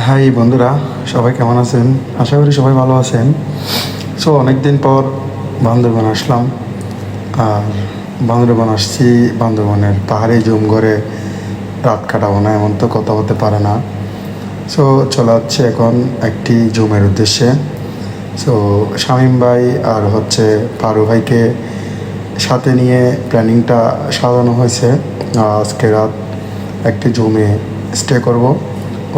High বন্ধুরা, সবাই কেমন আছেন? আশা করি সবাই ভালো আছেন। সো অনেক দিন পর বান্দরবান আসলাম। আর বান্দরবান আসছি, বান্দরবানের পাহাড়ে জুম করে রাত কাটাবো না, এমন তো কথা হতে পারে না। সো চলে যাচ্ছে এখন একটি জুমের উদ্দেশ্যে। সো শামীম ভাই আর পারু ভাইকে সাথে নিয়ে প্ল্যানিংটা সাজানো হয়েছে। আজকে রাত একটি জুমে স্টে করব।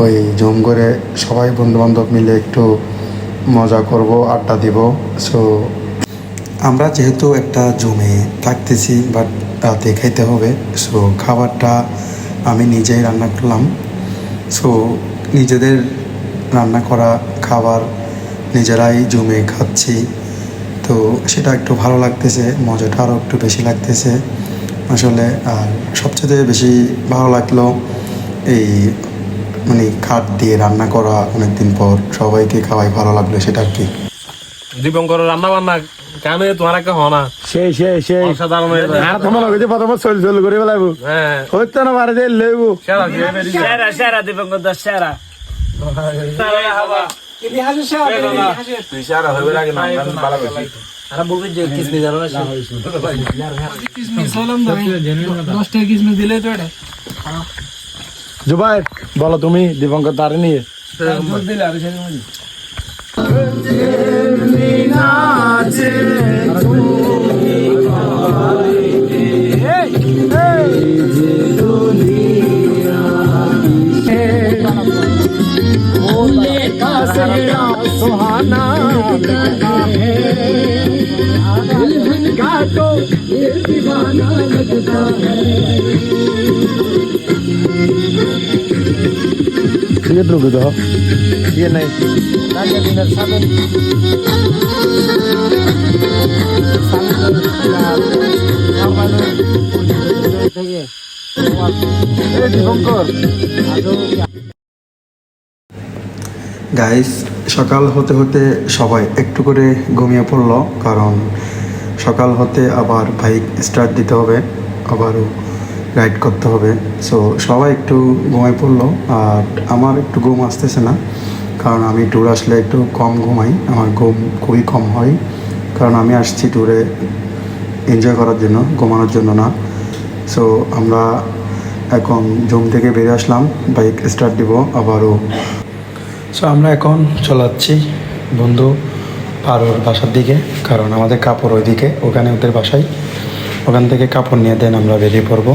ওই জুম করে সবাই বন্ধুবান্ধব মিলে একটু মজা করব, আড্ডা দিব। সো আমরা যেহেতু একটা জুমে থাকতেছি, বাট রাতে খাইতে হবে। সো খাবারটা আমি নিজেই রান্না করলাম। সো নিজেদের রান্না করা খাবার নিজেরাই জমে খাচ্ছি, তো সেটা একটু ভালো লাগতেছে, মজাটা আরও একটু বেশি লাগতেছে আসলে। আর সবচেয়ে বেশি ভালো লাগলো এই খাট দিয়ে রান্না করা, অনেকদিন পর সবাইকে খাওয়াই ভালো লাগলো, সেটা আর কি। দীপঙ্কর রান্না বান্না কামে তোমার একটা হনা সেই অসাধারণ আর তোমার লগে যে প্রথম চল করে বেলাবো হইতো না পারে যে লেবু সেরা দীপঙ্কর দাস সেরা জুবাই বলো তুমি দীপঙ্কর তারে নিয়ে सुहाना लगता है दिल का तो ये दीवाना लगता है ये रुक जाओ ये नहीं ताकि डिनर सामने গাইস, সকাল হতে হতে সবাই একটু করে ঘুমিয়ে পড়লো, কারণ সকাল হতে আবার বাইক স্টার্ট দিতে হবে, আবারও রাইড করতে হবে। সো সবাই একটু ঘুমিয়ে পড়লো। আর আমার একটু ঘুম আসতেছে না, কারণ আমি ট্যুর আসলে একটু কম ঘুমাই, আমার ঘুম খুবই কম হয়, কারণ আমি আসছি ট্যুরে এনজয় করার জন্য, ঘুমানোর জন্য না। সো আমরা এখন জুম থেকে বেরিয়ে আসলাম, বাইক স্টার্ট দিব আবারও। সো আমরা এখন চলে যাচ্ছি বন্ধু পারুর বাসার দিকে, কারণ আমাদের কাপড় ওইদিকে, ওখানে ওদের বাসায়, ওখান থেকে কাপড় নিয়ে দেন আমরা বেরিয়ে পড়বো।